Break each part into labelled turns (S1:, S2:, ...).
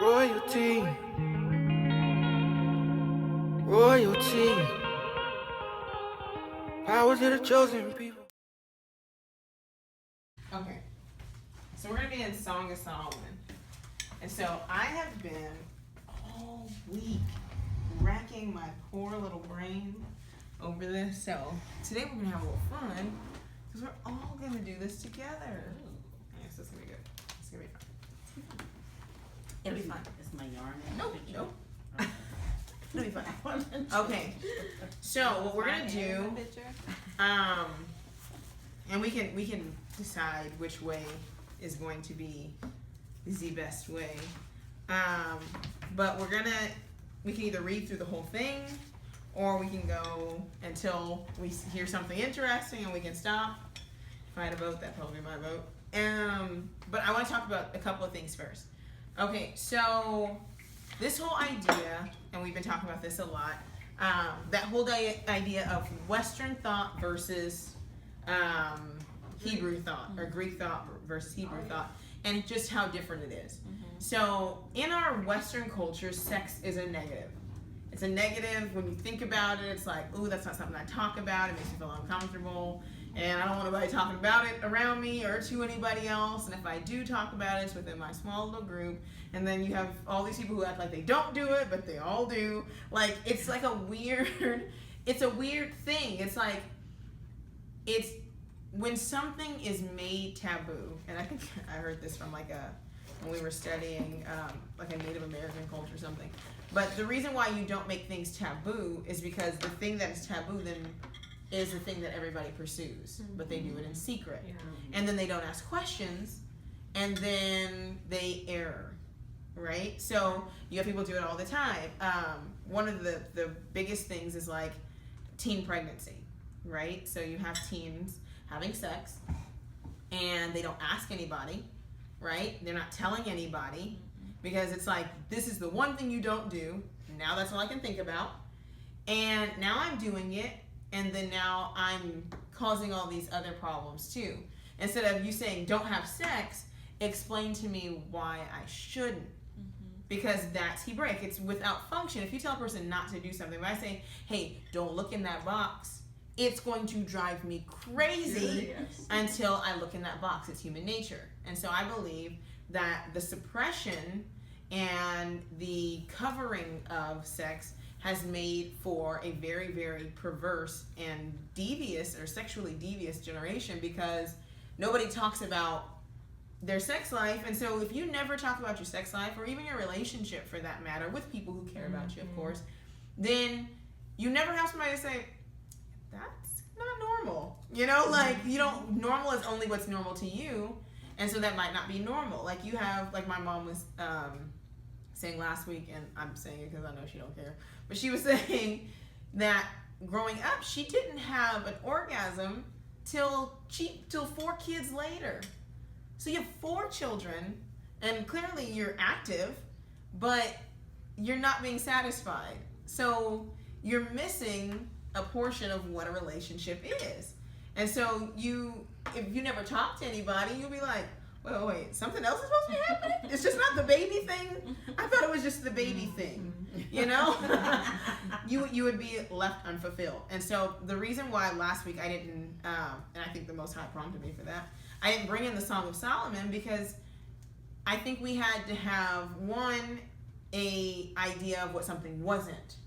S1: Royalty. Royalty. Power to the chosen people.
S2: Okay. So we're going to be in Song of Solomon. And so I have been all week racking my poor little brain over this. So today we're going to have a little fun because we're all going to do this together. Yes, this is going to be good. It's going to be fun. It'll be fun.
S3: Is my yarn in
S2: Nope,
S3: the picture?
S2: nope.
S3: Okay.
S2: It'll be fun. Okay. So what we're going to do, and we can decide which way is going to be the best way. But we can either read through the whole thing, or we can go until we hear something interesting and we can stop. If I had a vote, that'd probably be my vote. But I want to talk about a couple of things first. Okay, so this whole idea, and we've been talking about this a lot, that whole idea of Western thought versus Hebrew thought, or Greek thought versus Hebrew thought, and just how different it is. So in our Western culture, sex is a negative. It's a negative. When you think about it, it's like, ooh, that's not something I talk about. It makes me feel uncomfortable, and I don't want nobody talking about it around me or to anybody else. And if I do talk about it, it's within my small little group. And then you have all these people who act like they don't do it, but they all do. Like, it's like it's a weird thing. It's like, it's when something is made taboo, and I think I heard this from when we were studying like a Native American culture or something. But the reason why you don't make things taboo is because the thing that is taboo then is the thing that everybody pursues, but they do it in secret. Yeah. And then they don't ask questions, and then they err, right? So you have people do it all the time. One of the biggest things is like teen pregnancy, right? So you have teens having sex, and they don't ask anybody, right? They're not telling anybody, because it's like, this is the one thing you don't do. Now that's all I can think about. And now I'm doing it, and then now I'm causing all these other problems too. Instead of you saying, don't have sex, explain to me why I shouldn't. Because that's Hebraic. It's without function. If you tell a person not to do something, if I say, hey, don't look in that box, it's going to drive me crazy until I look in that box. It's human nature. And so I believe that the suppression and the covering of sex has made for a very, very perverse and devious, or sexually devious generation, because nobody talks about their sex life. And so if you never talk about your sex life, or even your relationship for that matter, with people who care about you, of course, then you never have somebody to say, that's not normal. You know, like, you don't, normal is only what's normal to you. And so that might not be normal. Like, you have, like my mom was saying last week, and I'm saying it because I know she don't care, but she was saying that growing up, she didn't have an orgasm till 4 kids later. So you have 4 children, and clearly you're active, but you're not being satisfied. So you're missing a portion of what a relationship is. And so if you never talk to anybody, you'll be like, wait, something else is supposed to be happening? It's just not the baby thing? I thought it was just the baby thing, you know? You would be left unfulfilled. And so the reason why last week I didn't, and I think the Most High prompted me for that, I didn't bring in the Song of Solomon, because I think we had to have, a idea of what something wasn't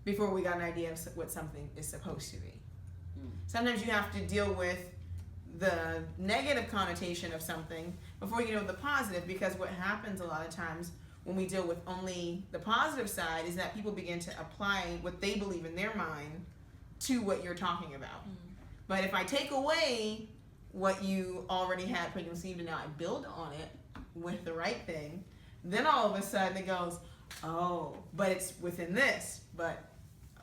S2: before we got an idea of what something is supposed to be. Sometimes you have to deal with the negative connotation of something before you deal with the positive, because what happens a lot of times when we deal with only the positive side is that people begin to apply what they believe in their mind to what you're talking about. But if I take away what you already had preconceived and now I build on it with the right thing, then all of a sudden it goes, oh, but it's within this, but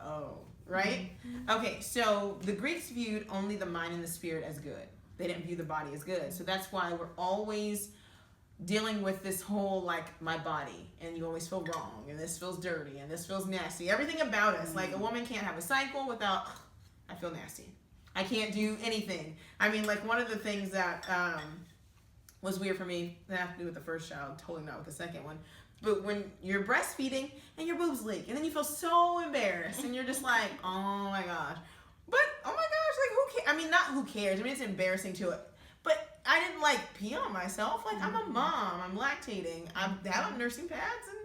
S2: oh, right? Okay, so the Greeks viewed only the mind and the spirit as good. They didn't view the body as good. So that's why we're always dealing with this whole, like, my body, and you always feel wrong, and this feels dirty, and this feels nasty. Everything about us. Like, a woman can't have a cycle without, I feel nasty. I can't do anything. I mean, like, one of the things that was weird for me, that had to do with the first child, totally not with the second one. But when you're breastfeeding and your boobs leak, and then you feel so embarrassed, and you're just like, oh my gosh. But, oh my gosh, like, who cares? I mean, not who cares. I mean, it's embarrassing to it. But I didn't, like, pee on myself. Like, I'm a mom. I'm lactating. I'm on nursing pads, and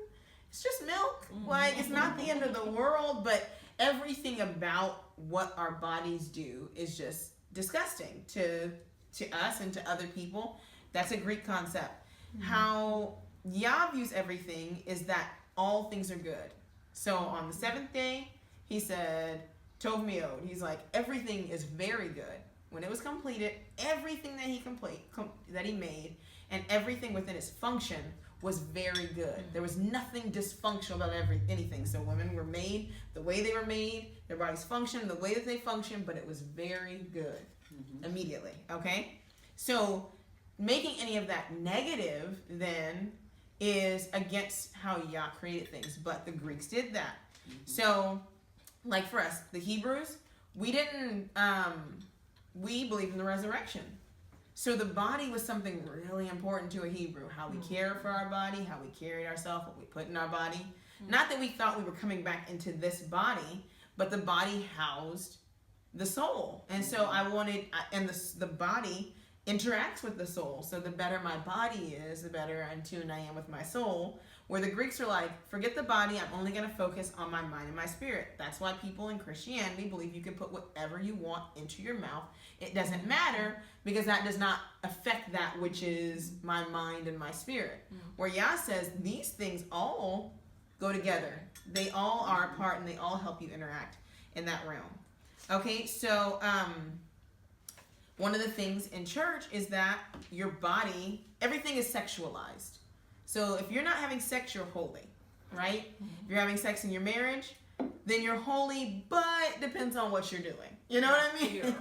S2: it's just milk. Like, it's not the end of the world, but everything about what our bodies do is just disgusting to us and to other people. That's a Greek concept. How Yah views everything is that all things are good. So on the seventh day, he said, Tov Meod. He's like, everything is very good. When it was completed, everything that he made, and everything within its function was very good. There was nothing dysfunctional about anything. So women were made the way they were made, their bodies functioned the way that they functioned, but it was very good immediately. Okay? So making any of that negative then is against how Yah created things, but the Greeks did that. So, like for us, the Hebrews, we didn't, we believed in the resurrection. So the body was something really important to a Hebrew, how we care for our body, how we carried ourselves, what we put in our body. Not that we thought we were coming back into this body, but the body housed the soul. And so I wanted, and the body interacts with the soul. So the better my body is, the better in tune I am with my soul. Where the Greeks are like, forget the body, I'm only going to focus on my mind and my spirit. That's why people in Christianity believe you can put whatever you want into your mouth. It doesn't matter, because that does not affect that which is my mind and my spirit. Where Yah says these things all go together. They all are a part, and they all help you interact in that realm. Okay, so one of the things in church is that your body, everything is sexualized. So if you're not having sex, you're holy, right? If you're having sex in your marriage, then you're holy, but depends on what you're doing. You know what I mean? Yeah.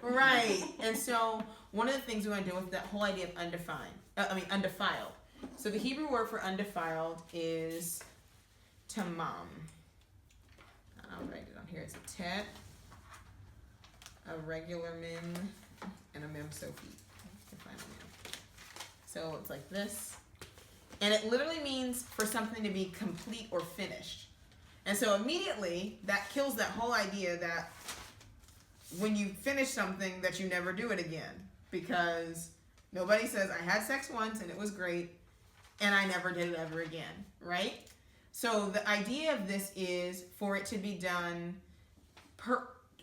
S2: Right. And so one of the things we want to do with that whole idea of undefiled. So the Hebrew word for undefiled is tamam. I'll write it on here. It's a tet, a regular min, and a mem sophie. You can find a mem. So it's like this. And it literally means for something to be complete or finished. And so immediately that kills that whole idea that when you finish something that you never do it again. Because nobody says, I had sex once and it was great and I never did it ever again, right? So the idea of this is for it to be done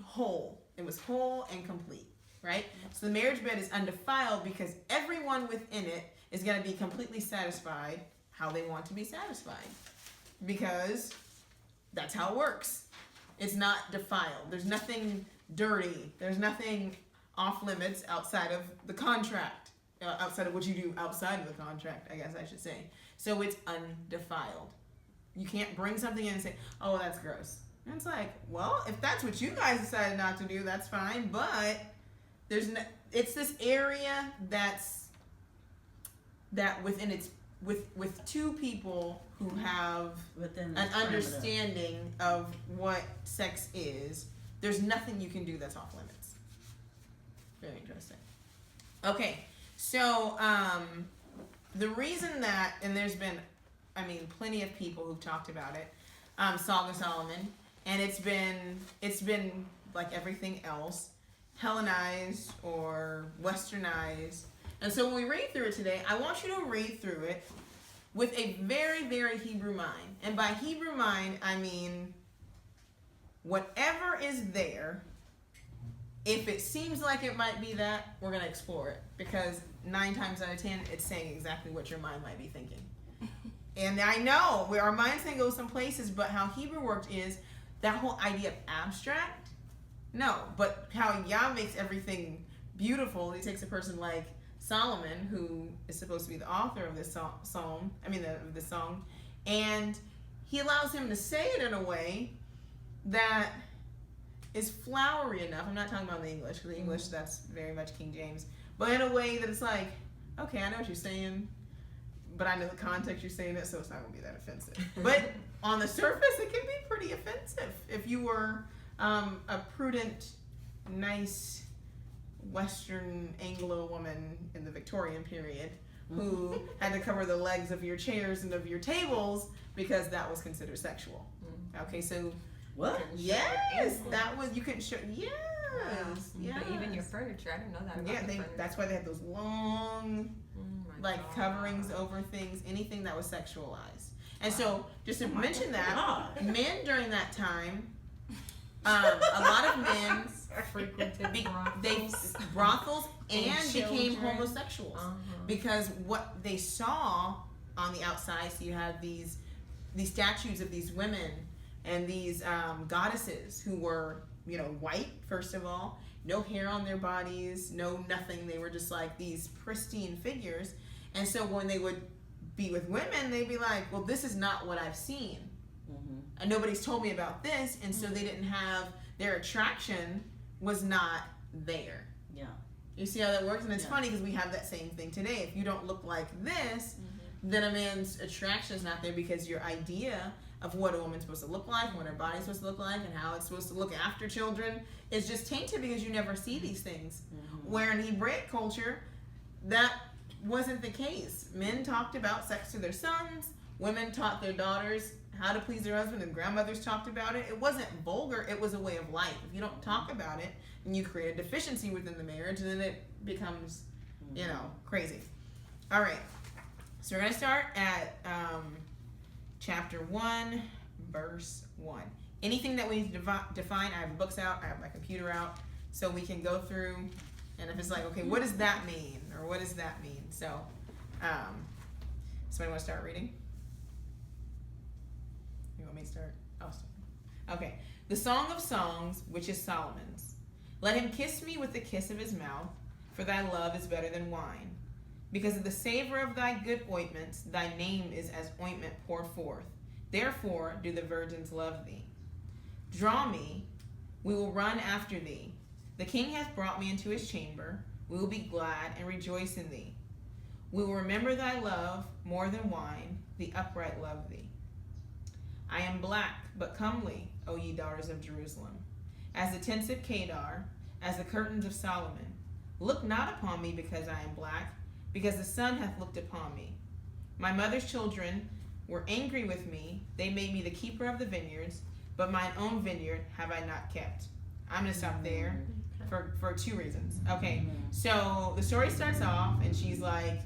S2: whole. It was whole and complete, right? So the marriage bed is undefiled because everyone within it is going to be completely satisfied how they want to be satisfied. Because that's how it works. It's not defiled. There's nothing dirty. There's nothing off limits outside of the contract. Outside of what you do outside of the contract, I guess I should say. So it's undefiled. You can't bring something in and say, oh, that's gross. And it's like, well, if that's what you guys decided not to do, that's fine. But it's this area that within its with two people who have an understanding of what sex is, there's nothing you can do that's off limits. Very interesting. Okay, so the reason that, and there's been, plenty of people who've talked about it, Song of Solomon, and it's been like everything else, Hellenized or Westernized. And so when we read through it today, I want you to read through it with a very, very Hebrew mind. And by Hebrew mind, I mean whatever is there, if it seems like it might be that, we're going to explore it. Because 9 times out of 10, it's saying exactly what your mind might be thinking. And I know where our minds can go some places, but how Hebrew worked is that whole idea of abstract. No, but how Yah makes everything beautiful. He takes a person like Solomon, who is supposed to be the author of this song, and he allows him to say it in a way that is flowery enough. I'm not talking about the English, because the English, that's very much King James, but in a way that it's like, okay, I know what you're saying, but I know the context you're saying it, so it's not going to be that offensive. But on the surface, it can be pretty offensive if you were a prudent, nice Western Anglo woman in the Victorian period who had to cover the legs of your chairs and of your tables because that was considered sexual. Okay, so
S3: What?
S2: yes, that was you couldn't show. Yes, yes.
S4: But even your furniture, I didn't know that about
S2: Yeah,
S4: the furniture.
S2: that's why they had those long,
S4: My
S2: like
S4: God.
S2: coverings over things, anything that was sexualized. And so, just to mention that,
S3: God.
S2: men during that time, a lot of men
S4: frequented
S2: brothels and
S4: And
S2: became
S4: children.
S2: homosexuals
S4: Uh-huh.
S2: because what they saw on the outside. So you have these statues of these women and these goddesses who were, white first of all, no hair on their bodies, no nothing. They were just like these pristine figures. And so when they would be with women, they'd be like, well, this is not what I've seen. And nobody's told me about this. And so they didn't have, their attraction was not there.
S3: Yeah.
S2: You see how that works? And it's
S3: Yeah.
S2: funny because we have that same thing today. If you don't look like this, then a man's attraction is not there because your idea of what a woman's supposed to look like, what her body's supposed to look like, and how it's supposed to look after children is just tainted because you never see these things. Where in Hebraic culture, that wasn't the case. Men talked about sex to their sons, women taught their daughters how to please their husband, and grandmothers talked about it. It wasn't vulgar, it was a way of life. If you don't talk about it and you create a deficiency within the marriage, then it becomes, crazy. All right. So we're going to start at chapter 1, verse 1. Anything that we need to define, I have books out, I have my computer out, so we can go through, and if it's like, okay, what does that mean? Or what does that mean? So, somebody want to start reading? You want me to start? I'll start. Okay. The Song of Songs, which is Solomon's. Let him kiss me with the kiss of his mouth, for thy love is better than wine. Because of the savor of thy good ointments, thy name is as ointment poured forth. Therefore do the virgins love thee. Draw me, we will run after thee. The king hath brought me into his chamber. We will be glad and rejoice in thee. We will remember thy love more than wine. The upright love thee. I am black, but comely, O ye daughters of Jerusalem. As the tents of Kedar, as the curtains of Solomon. Look not upon me because I am black, because the sun hath looked upon me. My mother's children were angry with me. They made me the keeper of the vineyards, but mine own vineyard have I not kept. I'm going to stop there for two reasons. Okay, so the story starts off, and she's like,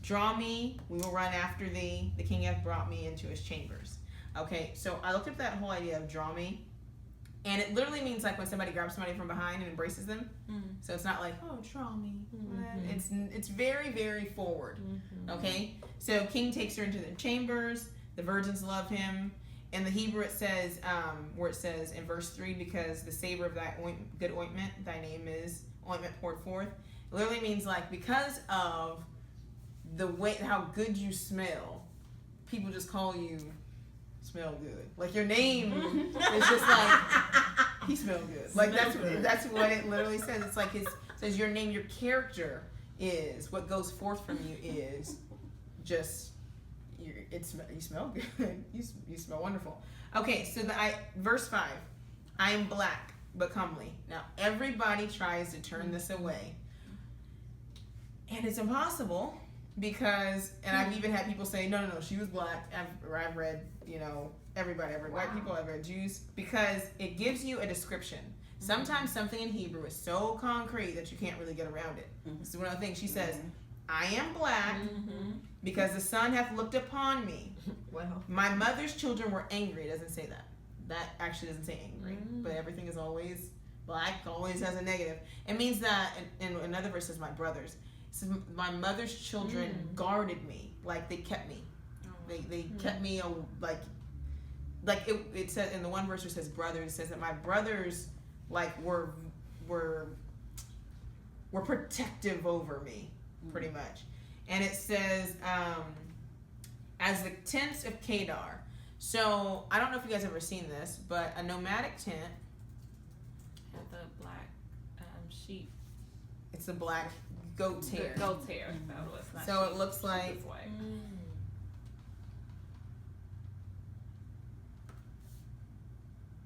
S2: draw me, we will run after thee. The king hath brought me into his chambers. Okay, so I looked up that whole idea of draw me, and it literally means like when somebody grabs somebody from behind and embraces them. So it's not like, oh, draw me. It's very, very forward. Okay, so king takes her into the chambers. The virgins love him. In the Hebrew it says, where it says in verse 3, because the savor of thy good ointment, thy name is ointment poured forth. It literally means like because of the way how good you smell, people just call you smell good. Like your name is just like he smells good. Like that's what it literally says. It's like it says your name, your character is what goes forth from you is just you smell good. You smell wonderful. Okay, so verse 5. I am black but comely. Now everybody tries to turn this away, and it's impossible. Because, and I've even had people say, no, she was black. I've read, everybody, I've read white people, I've read Jews. Because it gives you a description. Sometimes something in Hebrew is so concrete that you can't really get around it. This is one of the things she says, I am black because the sun hath looked upon me.
S4: Well,
S2: My mother's children were angry. It doesn't say that. That actually doesn't say angry. But everything is always black, always has a negative. It means that, in another verse says, my brothers. So my mother's children guarded me, like they kept me. They kept me like it says in the one verse where it says brothers, it says that my brothers like were protective over me, pretty much. And it says as the tents of Kedar. So I don't know if you guys have ever seen this, but a nomadic tent.
S4: have the black sheep.
S2: It's a black goat's hair.
S4: Goat's hair. That was not
S2: So
S4: sheep.
S2: it looks like
S4: Sheep is white.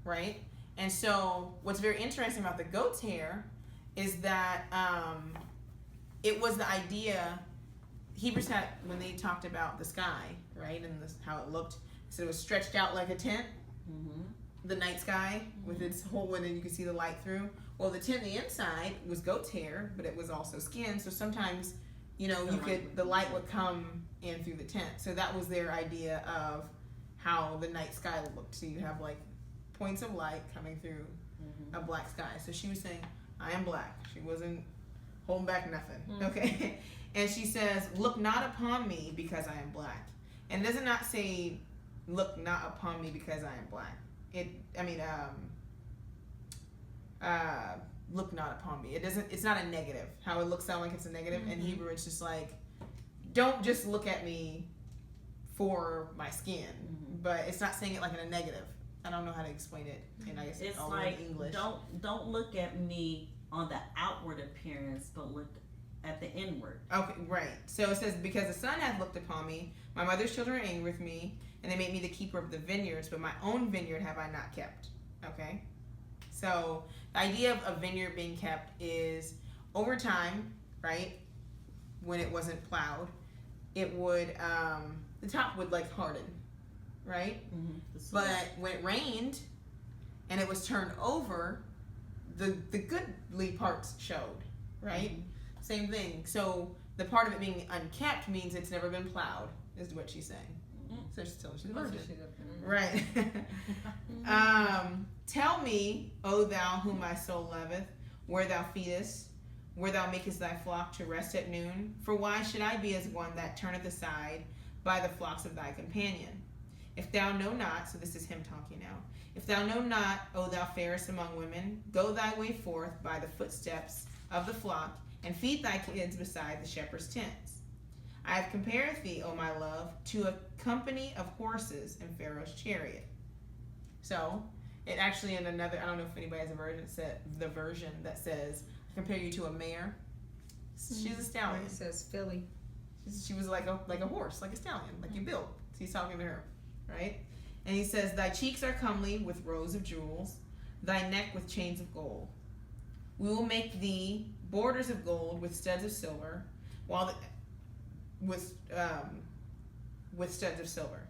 S2: right? And so what's very interesting about the goat's hair is that it was the idea Hebrews had, when they talked about the sky, right, and how it looked, so it was stretched out like a tent, the night sky with its hole in it, you could see the light through. Well, the tent, the inside was goat's hair, but it was also skin. So sometimes, you know, the light would come in through the tent. So that was their idea of how the night sky looked. So you have like points of light coming through a black sky. So she was saying, I am black. She wasn't holding back nothing. Okay. And she says, look not upon me because I am black. And does it not say, look not upon me because I am black? Look not upon me. It's not a negative. How it looks sound like it's a negative. In Hebrew, it's just like, don't just look at me for my skin. But it's not saying it like in a negative. I don't know how to explain it. And I guess
S3: it's
S2: all
S3: like,
S2: in English.
S3: don't look at me on the outward appearance, but look at the inward.
S2: Okay, right. So it says, because the sun hath looked upon me, my mother's children are angry with me, and they made me the keeper of the vineyards, but my own vineyard have I not kept. Okay? So the idea of a vineyard being kept is over time, right? When it wasn't plowed, it would, the top would like harden, right? But when it rained and it was turned over, the goodly parts showed, right? Same thing. So the part of it being unkept means it's never been plowed, is what she's saying. So she's telling she's a virgin. Right. Tell me, O thou whom my soul loveth, where thou feedest, where thou makest thy flock to rest at noon. For why should I be as one that turneth aside by the flocks of thy companion? If thou know not, so this is him talking now. If thou know not, O thou fairest among women, go thy way forth by the footsteps of the flock, and feed thy kids beside the shepherd's tents. I have compared thee, O my love, to a company of horses in Pharaoh's chariot. So, it actually in another, I don't know if anybody has a version that says, I compare you to a mare. She's a stallion.
S4: It says Philly.
S2: She was like a horse, like a stallion, like you built. So he's talking to her, right? And he says, thy cheeks are comely with rows of jewels, thy neck with chains of gold. We will make thee borders of gold with studs of silver, with studs of silver.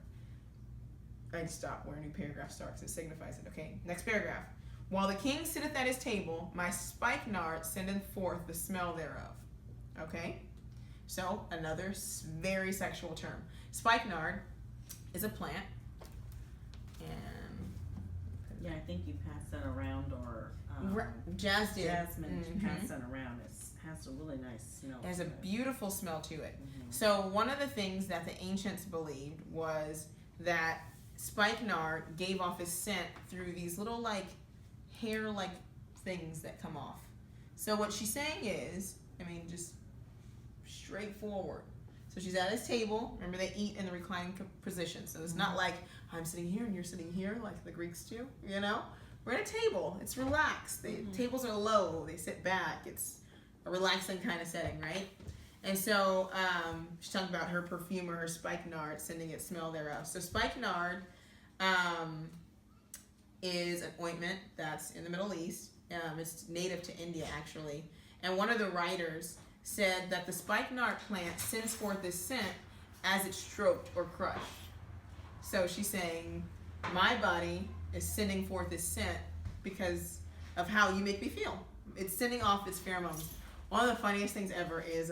S2: I stop where a new paragraph starts. It signifies it. Okay, next paragraph. While the king sitteth at his table, my spikenard sendeth forth the smell thereof. Okay, so another very sexual term. Spikenard is a plant, and
S3: I think you pass that around, or
S2: Jasmine
S3: pass that around. It has a really nice smell.
S2: It has a beautiful smell to it. So one of the things that the ancients believed was that spikenard gave off his scent through these little like hair-like things that come off. So what she's saying is, just straightforward. So she's at his table. Remember, they eat in the reclining position. So it's not like I'm sitting here and you're sitting here like the Greeks do. You know, we're at a table. It's relaxed. The tables are low. They sit back. It's a relaxing kind of setting, right? And so she's talking about her perfume or her spikenard, sending its smell thereof. So spikenard is an ointment that's in the Middle East. It's native to India, actually. And one of the writers said that the spikenard plant sends forth this scent as it's stroked or crushed. So she's saying, my body is sending forth this scent because of how you make me feel. It's sending off its pheromones. One of the funniest things ever is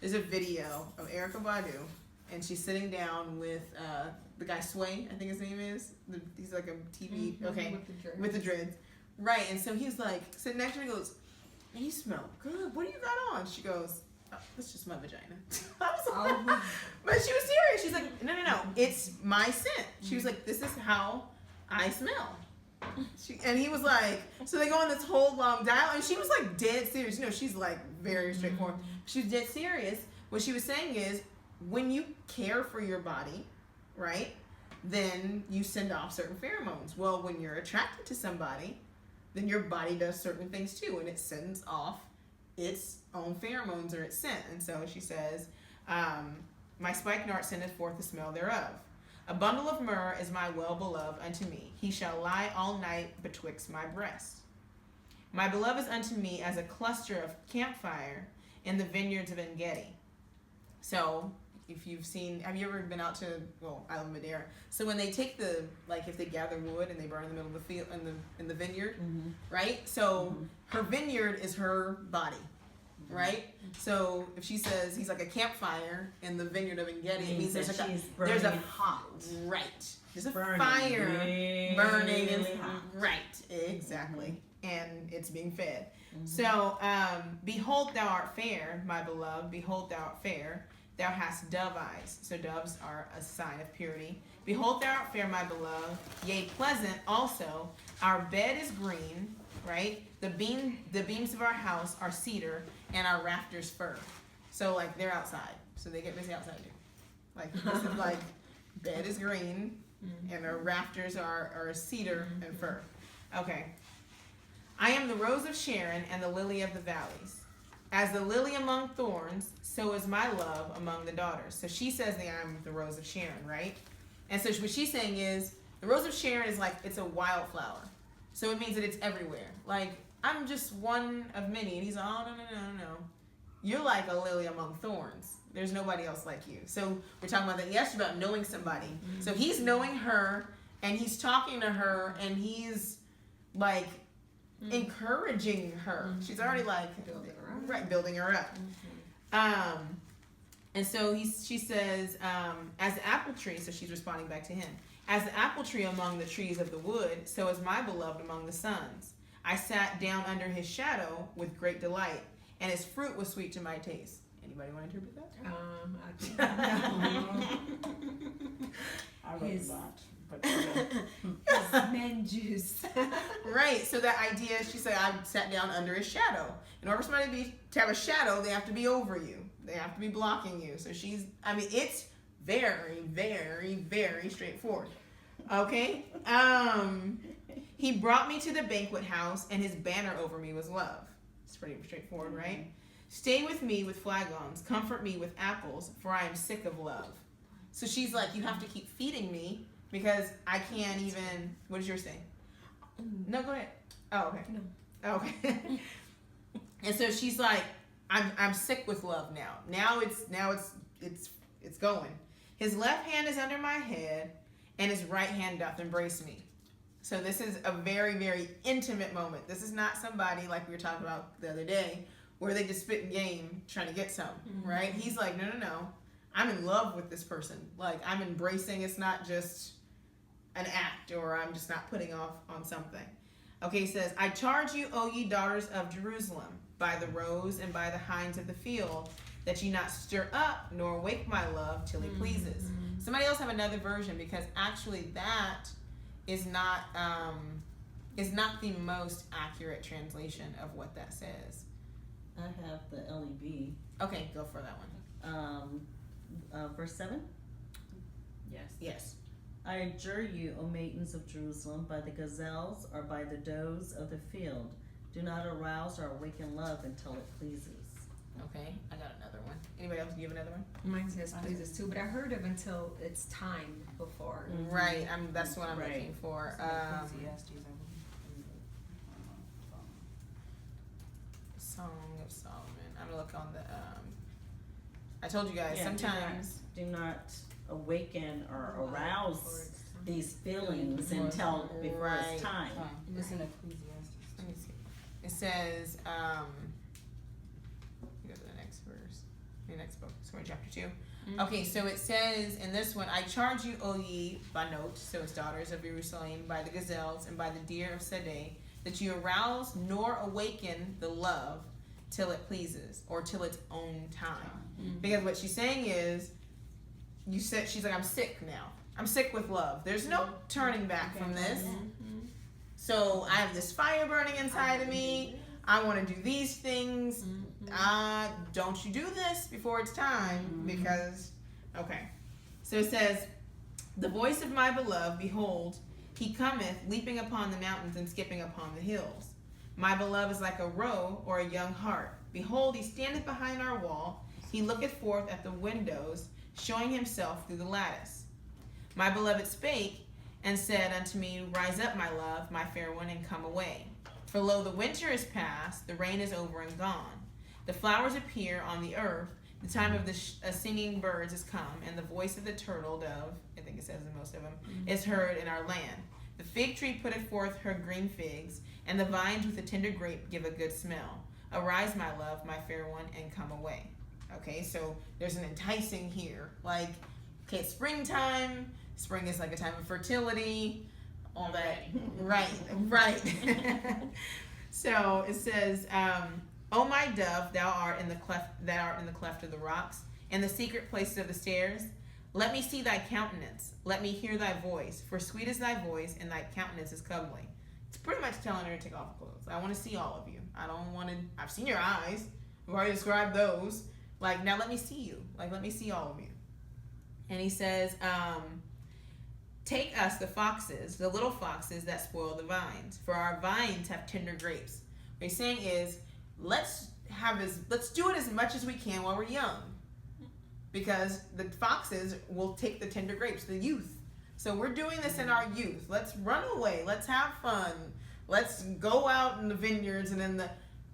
S2: there's a video of Erykah Badu, and she's sitting down with the guy Sway, I think his name is. He's like a TV, with the dreads. Right, and so he's like sitting next to her and goes, you smell good. What do you got on? She goes, oh, that's just my vagina. I was like, but she was serious. She's like, no, it's my scent. She was like, this is how I smell. And he was like, so they go on this whole long dialogue, and she was like dead serious. You know, she's like very straightforward. She was dead serious. What she was saying is, when you care for your body, right, then you send off certain pheromones. Well, when you're attracted to somebody, then your body does certain things too, and it sends off its own pheromones or its scent. And so she says, my spikenard sendeth forth the smell thereof. A bundle of myrrh is my well-beloved unto me. He shall lie all night betwixt my breasts. My beloved is unto me as a cluster of campfire in the vineyards of En-gedi. So if you've seen, have you ever been out to, well, I live in Madeira. So when they take the, like if they gather wood and they burn in the middle of the field, in the vineyard, right? So her vineyard is her body, right? So if she says he's like a campfire in the vineyard of Engedi, it means there's like there's a
S3: hot.
S2: Right. There's a
S3: Burning
S2: fire
S3: really
S2: burning and
S3: hot.
S2: right, exactly. And it's being fed. So, behold thou art fair, my beloved, behold thou art fair. Thou hast dove eyes. So doves are a sign of purity. Behold thou art fair, my beloved, yea, pleasant also. Our bed is green, right? The beams of our house are cedar, and our rafters fir. So like they're outside. So they get busy outside too. Like this is like bed is green, and our rafters are cedar and fir. Okay. I am the rose of Sharon and the lily of the valleys. As the lily among thorns, so is my love among the daughters. So she says that I'm the rose of Sharon, right? And so what she's saying is the rose of Sharon is like, it's a wildflower. So it means that it's everywhere. Like, I'm just one of many. And he's like, oh, no. You're like a lily among thorns. There's nobody else like you. So we're talking about that yesterday about knowing somebody. So he's knowing her, and he's talking to her, and he's like encouraging her. She's already like building her up. And so she says, as the apple tree, so she's responding back to him, as the apple tree among the trees of the wood, so is my beloved among the sons. I sat down under his shadow with great delight, and his fruit was sweet to my taste. Anybody want to interpret that?
S3: I wrote that. But
S5: Men juice.
S2: Right, so that idea, she said, I sat down under his shadow. In order for somebody to have a shadow, they have to be over you. They have to be blocking you. So it's very, very, very straightforward. Okay? He brought me to the banquet house, and his banner over me was love. It's pretty straightforward, right? Stay with me with flagons, comfort me with apples, for I am sick of love. So she's like, you have to keep feeding me, because I can't even. What is yours saying? No, go ahead. Oh, okay.
S5: No.
S2: Oh, okay. And so she's like, I'm sick with love now. Now it's going. His left hand is under my head, and his right hand doth embrace me. So this is a very, very intimate moment. This is not somebody like we were talking about the other day, where they just spit in game trying to get some, right? He's like, no. I'm in love with this person. Like, I'm embracing. It's not just an act, or I'm just not putting off on something. Okay, he says, I charge you, O ye daughters of Jerusalem, by the roes and by the hinds of the field, that ye not stir up nor wake my love till he pleases. Somebody else have another version, because actually that is not the most accurate translation of what that says.
S3: I have the LEB.
S2: Okay, go for that one.
S3: Verse 7.
S2: Yes.
S3: I adjure you, O maidens of Jerusalem, by the gazelles or by the does of the field, do not arouse or awaken love until it pleases.
S2: Okay, I got another one. Anybody else? Do you have another one?
S5: Mine says pleases too, but I heard of until it's time before.
S2: Right. That's what I'm
S3: Right.
S2: looking for. Song of Solomon. I'm gonna look on the. I told you guys
S3: Yeah,
S2: sometimes.
S3: Do not awaken or arouse these feelings until before
S2: Right.
S3: it's time.
S5: Listen to Ecclesiastes.
S2: Let me see. It says. Go to the next verse. The next book. So we're in chapter 2. Okay, so it says in this one, I charge you, O ye, by note, so it's daughters of Jerusalem, by the gazelles and by the deer of Sedeh, that you arouse nor awaken the love till it pleases, or till its own time. Because what she's saying is, she's like, I'm sick now. I'm sick with love. There's no turning back from this. So I have this fire burning inside of me. I want to do these things. Don't you do this before it's time, because, okay. So it says, the voice of my beloved, behold, he cometh, leaping upon the mountains and skipping upon the hills. My beloved is like a roe or a young hart. Behold, he standeth behind our wall. He looketh forth at the windows, showing himself through the lattice. My beloved spake and said unto me, rise up, my love, my fair one, and come away. For lo, the winter is past, the rain is over and gone. The flowers appear on the earth, The time of the singing birds is come, and the voice of the turtle dove, I think it says in most of them, is heard in our land. The fig tree putteth forth her green figs, and the vines with the tender grape give a good smell. Arise, my love, my fair one, and come away. Okay, so there's an enticing here. Like, okay, it's springtime. Spring is like a time of fertility. All that. Right. So it says, O my dove, thou art in the cleft of the rocks, and the secret places of the stairs. Let me see thy countenance. Let me hear thy voice. For sweet is thy voice, and thy countenance is comely. It's pretty much telling her to take off her clothes. I want to see all of you. I've seen your eyes. We've already described those. Like, now let me see you. Like, let me see all of you. And he says, take us the foxes, the little foxes that spoil the vines, for our vines have tender grapes. What he's saying is, let's do it as much as we can while we're young, because the foxes will take the tender grapes, the youth. So we're doing this in our youth. Let's run away. Let's have fun. Let's go out in the vineyards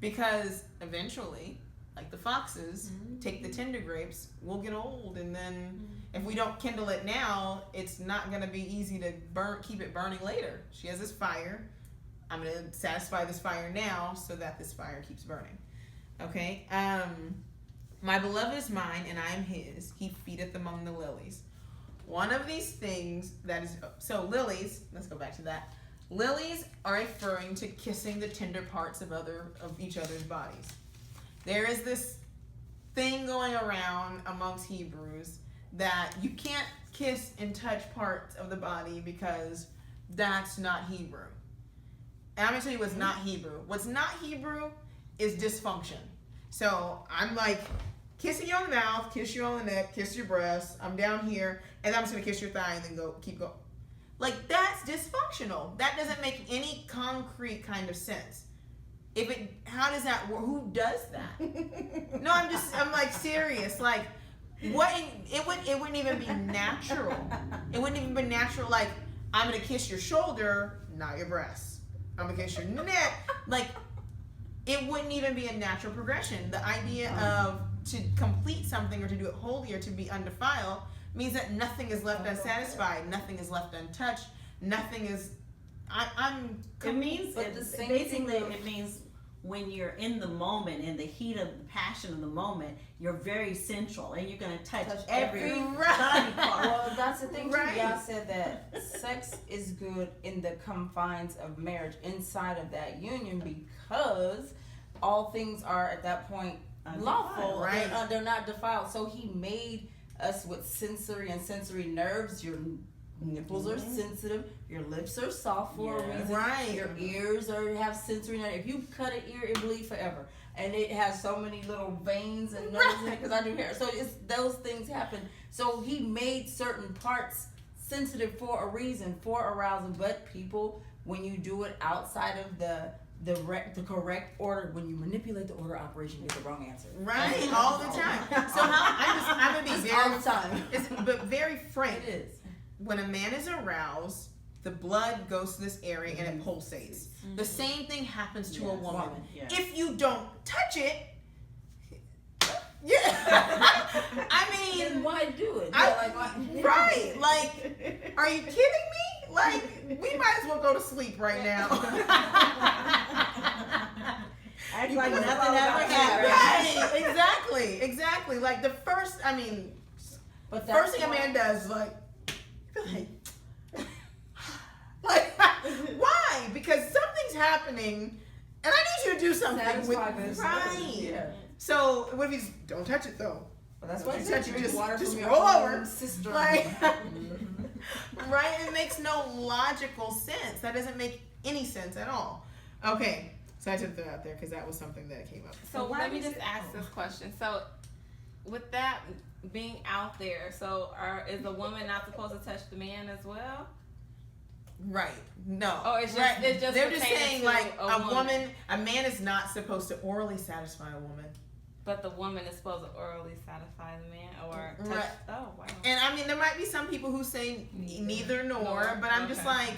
S2: because eventually, like the foxes take the tender grapes, we'll get old, and then if we don't kindle it now, it's not going to be easy to keep it burning later. She has this fire. I'm going to satisfy this fire now so that this fire keeps burning. Okay? My beloved is mine, and I am his. He feedeth among the lilies. One of these things that is... So lilies, let's go back to that. Lilies are referring to kissing the tender parts of each other's bodies. There is this thing going around amongst Hebrews that you can't kiss and touch parts of the body because that's not Hebrew. And I'm going to tell you what's not Hebrew. What's not Hebrew is dysfunction. So I'm like kissing you on the mouth, kiss you on the neck, kiss your breast. I'm down here, and I'm just going to kiss your thigh and then keep going. Like, that's dysfunctional. That doesn't make any concrete kind of sense. How does that work? Who does that? No, I'm like serious. Like, what? It wouldn't even be natural. It wouldn't even be natural. Like, I'm gonna kiss your shoulder, not your breasts. I'm gonna kiss your neck. Like, it wouldn't even be a natural progression. The idea of to complete something or to do it wholly or to be undefiled means that nothing is left unsatisfied, nothing is left untouched, nothing is.
S3: It means it means when you're in the moment, in the heat of the passion of the moment, you're very central, and you're going to touch every body part.
S6: Well, that's the thing too.
S2: Right.
S6: Y'all said that sex is good in the confines of marriage, inside of that union, because all things are at that point lawful.
S2: Right.
S6: They're not defiled. So he made us with sensory nerves. Your nipples are sensitive. Your lips are soft for a reason.
S2: Right.
S6: Your ears have sensory nerves. If you cut an ear, it bleeds forever. And it has so many little veins and nerves in it because I do hair. So those things happen. So he made certain parts sensitive for a reason, for arousal. But people, when you do it outside of the correct order, when you manipulate the order operation, you get the wrong answer.
S2: Right, all the time. So I'm gonna be very
S6: all the time.
S2: but very frank.
S6: It is.
S2: When a man is aroused, the blood goes to this area and it pulsates. The same thing happens to a woman.
S3: Yes.
S2: If you don't touch it, yeah. I mean,
S6: Then why do it?
S2: right? Like, are you kidding me? Like, we might as well go to sleep right now.
S3: Act like nothing ever happened.
S2: Right? Exactly. Like the first thing a man does, like why? Because something's happening, and I need you to do something with right.
S6: Yeah.
S2: So what if you just don't touch it though?
S6: Well, that's why
S2: You
S6: you
S2: touch it,
S6: drink
S2: just
S6: water from your
S2: roll
S6: own
S2: over.
S6: sister.
S2: Like, right? It makes no logical sense. That doesn't make any sense at all. Okay, so I took that out there because that was something that came up.
S4: So let me just ask this question. So with that being out there, is the woman not supposed to touch the man as well?
S2: Right. No.
S4: Oh, it's just
S2: right.
S4: it's just
S2: They're just
S4: pertaining
S2: saying
S4: to
S2: like
S4: a
S2: a man is not supposed to orally satisfy a woman.
S4: But the woman is supposed to orally satisfy the man or touch.
S2: Right.
S4: Oh wow.
S2: And I mean, there might be some people who say neither nor, but I'm just
S4: okay.
S2: like,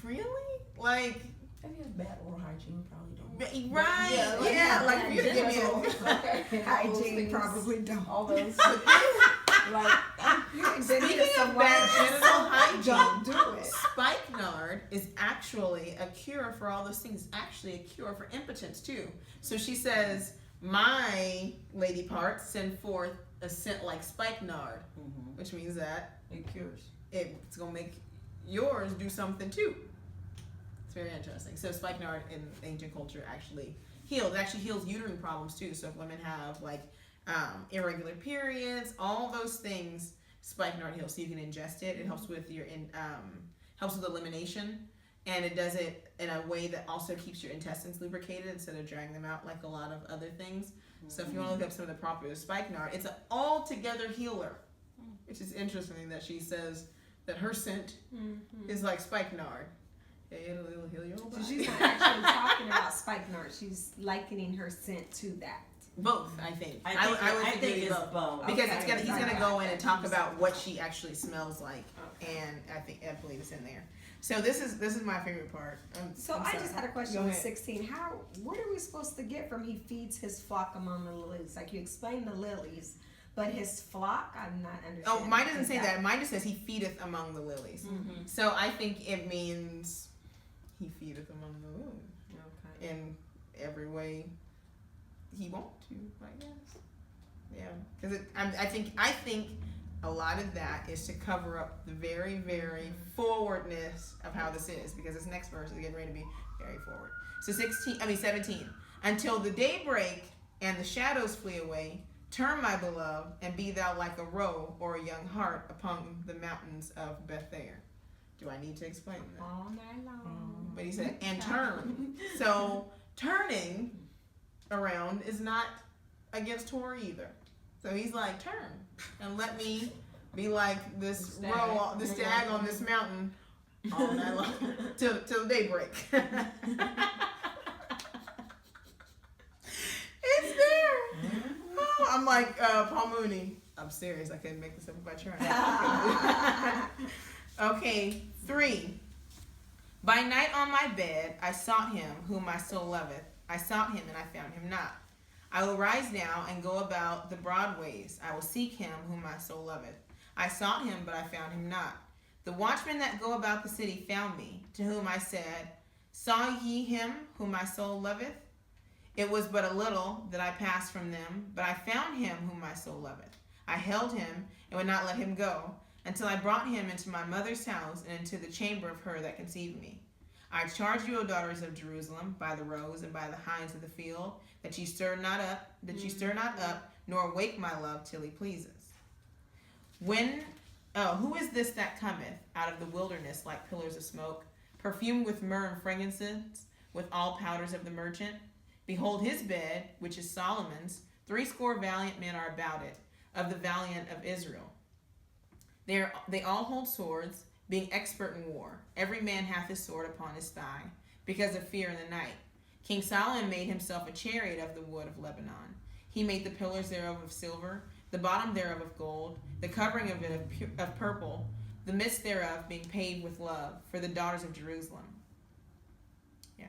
S2: really? Like,
S6: If you have bad oral hygiene, probably don't.
S2: Right?
S6: Yeah,
S2: Yeah, like you give me
S6: Okay.
S5: Hygiene probably don't.
S6: All those.
S5: Like,
S2: Speaking of bad genital hygiene,
S5: don't do it.
S2: spikenard is actually a cure for all those things. It's actually a cure for impotence too. So she says, my lady parts send forth a scent like spikenard, which means that
S6: It cures.
S2: it's gonna make yours do something too. It's very interesting. So spikenard in ancient culture actually healed. It actually heals uterine problems too. So if women have like irregular periods, all those things, spikenard heals. So you can ingest it. It helps with your helps with elimination, and it does it in a way that also keeps your intestines lubricated instead of drying them out like a lot of other things. So if you want to look up some of the properties of spikenard, it's an all-together healer, which is interesting that she says that her scent is like spikenard. It'll heal your whole body.
S5: So she's not actually talking about spikenard. She's likening her scent to that.
S2: Both, I think.
S3: I
S2: would
S3: think
S2: maybe
S3: it's both.
S2: because
S5: Okay.
S2: he's gonna go in and talk about what she actually smells like, and I believe it's in there. So this is my favorite part.
S5: So
S2: I'm
S5: I
S2: sorry.
S5: just had a question
S2: Go
S5: on
S2: ahead.
S5: 16. What are we supposed to get from he feeds his flock among the lilies? Like you explained the lilies, but his flock, I'm not understanding.
S2: Oh, mine doesn't say that. Mine just says he feedeth among the lilies. So I think it means he feedeth among the lilies
S5: Okay.
S2: in every way he wants to, I guess. Yeah, because I think a lot of that is to cover up the very, very forwardness of how this is, because this next verse is getting ready to be very forward. So 17. Until the day break and the shadows flee away, turn, my beloved, and be thou like a roe or a young hart upon the mountains of Bethair. Do I need to explain that?
S5: All night long.
S2: But he said, and turn. So turning around is not against Torah either. So he's like, turn and let me be like this roe, the stag on this mountain all night long till daybreak. It's there. Oh, I'm like Paul Mooney. I'm serious. I couldn't make this up if I tried. Okay, 3. By night on my bed I sought him whom my soul loveth. I sought him and I found him not. I will rise now and go about the broad ways. I will seek him whom my soul loveth. I sought him, but I found him not. The watchmen that go about the city found me, to whom I said, saw ye him whom my soul loveth? It was but a little that I passed from them, but I found him whom my soul loveth. I held him and would not let him go, until I brought him into my mother's house and into the chamber of her that conceived me. I charge you, O daughters of Jerusalem, by the roes and by the hinds of the field, that ye stir not up, nor wake my love till he pleases. Who is this that cometh out of the wilderness like pillars of smoke, perfumed with myrrh and frankincense, with all powders of the merchant? Behold his bed, which is Solomon's, 80 valiant men are about it, of the valiant of Israel. They all hold swords, being expert in war. Every man hath his sword upon his thigh, because of fear in the night. King Solomon made himself a chariot of the wood of Lebanon. He made the pillars thereof of silver, the bottom thereof of gold, the covering of it of purple, the midst thereof being paved with love, for the daughters of Jerusalem. Yeah.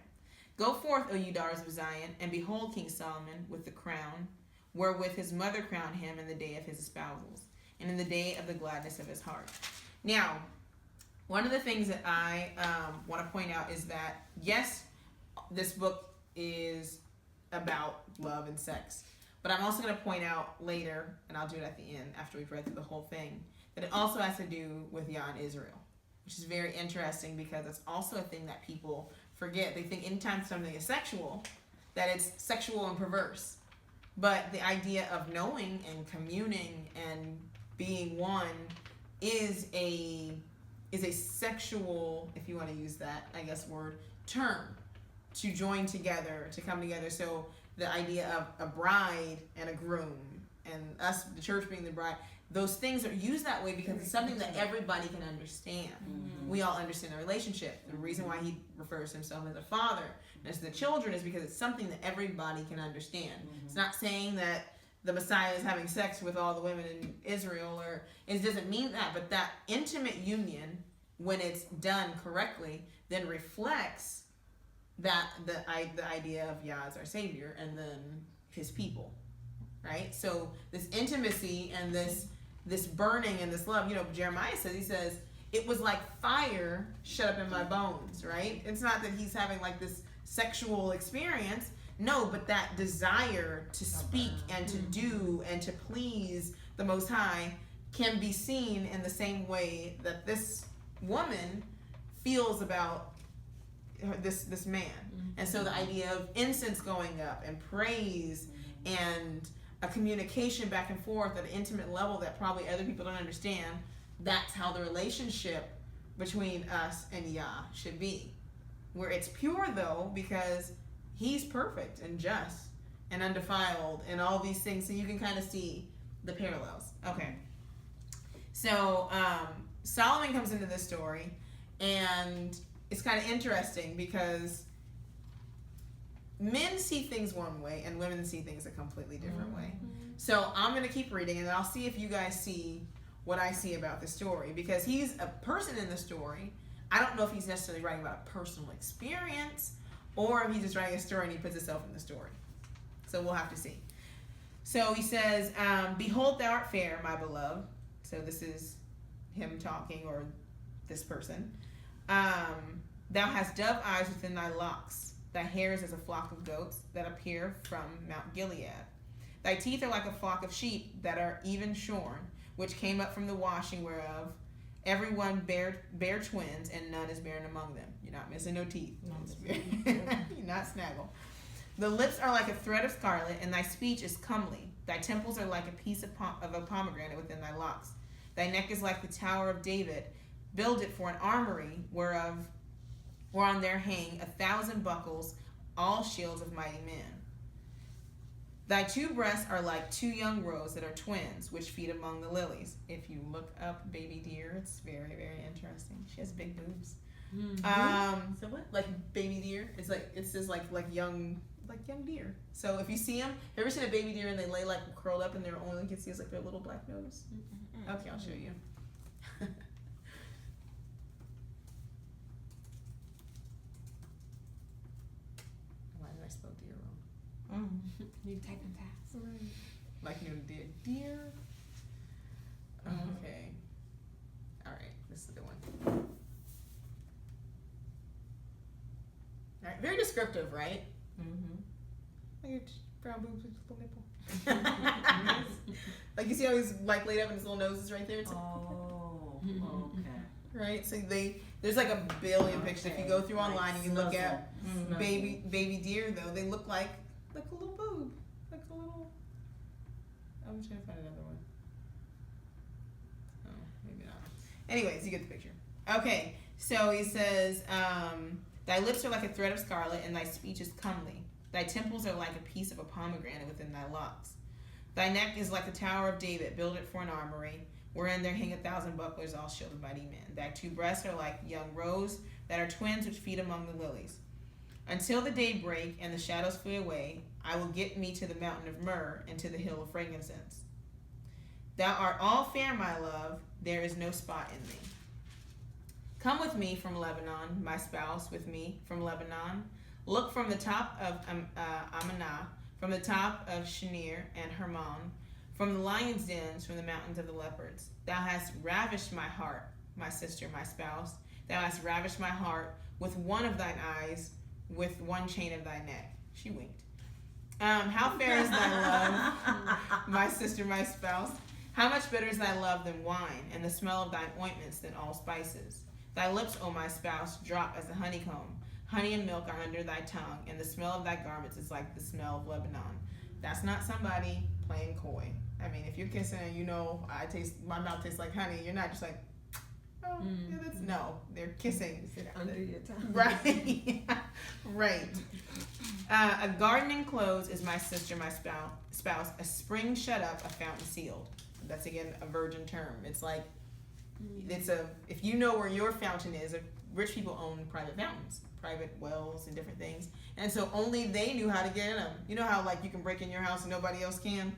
S2: Go forth, O ye daughters of Zion, and behold King Solomon with the crown, wherewith his mother crowned him in the day of his espousals, and in the day of the gladness of his heart. Now, one of the things that I want to point out is that, yes, this book is about love and sex. But I'm also going to point out later, and I'll do it at the end after we've read through the whole thing, that it also has to do with Yah and Israel, which is very interesting because it's also a thing that people forget. They think anytime something is sexual, that it's sexual and perverse. But the idea of knowing and communing and being one is a sexual, if you want to use that, I guess, word, term to join together, to come together. So the idea of a bride and a groom and us, the church being the bride, those things are used that way because it's something that everybody can understand. Mm-hmm. We all understand the relationship. The reason why he refers to himself as a father and as the children is because it's something that everybody can understand. Mm-hmm. It's not saying that the Messiah is having sex with all the women in Israel, or it doesn't mean that, but that intimate union, when it's done correctly, then reflects that the idea of Yah as our savior and then his people, right? So this intimacy and this burning and this love, Jeremiah says, he says, it was like fire shut up in my bones, right? It's not that he's having like this sexual experience, no, but that desire to speak and to do and to please the Most High can be seen in the same way that this woman feels about this man. And so the idea of incense going up and praise and a communication back and forth at an intimate level that probably other people don't understand, that's how the relationship between us and Yah should be. Where it's pure though, because he's perfect and just and undefiled and all these things, so you can kind of see the parallels. Okay. So Solomon comes into this story, and it's kind of interesting because men see things one way and women see things a completely different way. So I'm going to keep reading, and I'll see if you guys see what I see about the story, because he's a person in the story. I don't know if he's necessarily writing about a personal experience or if he's just writing a story and he puts himself in the story. So we'll have to see. So he says, behold, thou art fair, my beloved. So this is him talking, or this person. Thou hast dove eyes within thy locks. Thy hair is as a flock of goats that appear from Mount Gilead. Thy teeth are like a flock of sheep that are even shorn, which came up from the washing whereof every one bare twins, and none is barren among them. You're not missing no teeth. You're not snaggle. The lips are like a thread of scarlet, and thy speech is comely. Thy temples are like a piece of a pomegranate within thy locks. Thy neck is like the Tower of David. Build it for an armory, whereon there hang 1,000 buckles, all shields of mighty men. Thy two breasts are like two young roes that are twins, which feed among the lilies. If you look up baby deer, it's very, very interesting. She has big boobs.
S3: So what?
S2: Like baby deer, it says like young deer. So if you see them, have you ever seen a baby deer and they lay like curled up and their only you can see is like their little black nose? Okay, I'll show you. Why did I spell deer wrong?
S5: You typing fast.
S2: Like deer. Okay. All right, this is the one. All right, very descriptive, right? Like your brown boobs with a little nipple. Like you see how he's like laid up and his little nose is right there. It's like,
S3: okay.
S2: right. So there's like a billion pictures. If you go through online and you look at baby deer, though, they look like a little boob, like a little. I'm trying to find another one. Oh, maybe not. Anyways, you get the picture. Okay, so he says, thy lips are like a thread of scarlet, and thy speech is comely. Thy temples are like a piece of a pomegranate within thy locks. Thy neck is like the Tower of David. Build it for an armory, wherein there hang 1,000 bucklers, all shielded by mighty men. Thy two breasts are like young roes that are twins, which feed among the lilies. Until the day break and the shadows flee away, I will get me to the mountain of myrrh and to the hill of frankincense. Thou art all fair, my love. There is no spot in thee. Come with me from Lebanon, my spouse, with me from Lebanon. Look from the top of Amanah, from the top of Shinir and Hermon, from the lion's dens, from the mountains of the leopards. Thou hast ravished my heart, my sister, my spouse. Thou hast ravished my heart with one of thine eyes, with one chain of thy neck. She winked. How fair is thy love, my sister, my spouse? How much better is thy love than wine, and the smell of thine ointments than all spices? Thy lips, O my spouse, drop as a honeycomb. Honey and milk are under thy tongue, and the smell of thy garments is like the smell of Lebanon. That's not somebody playing coy. I mean, if you're kissing and you know my mouth tastes like honey, you're not just like, oh, yeah, that's no. They're kissing.
S5: Is it under your tongue?
S2: Right. Right. A garden enclosed is my sister, my spouse. A spring shut up, a fountain sealed. That's again a virgin term. It's like, if you know where your fountain is, rich people own private fountains, private wells and different things. And so only they knew how to get in them. You know how like you can break in your house and nobody else can?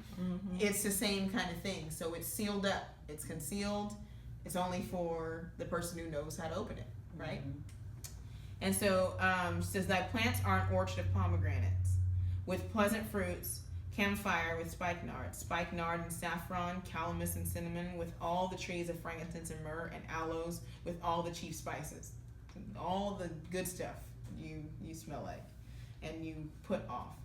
S2: It's the same kind of thing. So it's sealed up. It's concealed. It's only for the person who knows how to open it, right? And so says, thy plants are an orchard of pomegranates, with pleasant fruits, camphire with spikenard and saffron, calamus and cinnamon, with all the trees of frankincense and myrrh, and aloes, with all the chief spices. All the good stuff you smell like and you put off.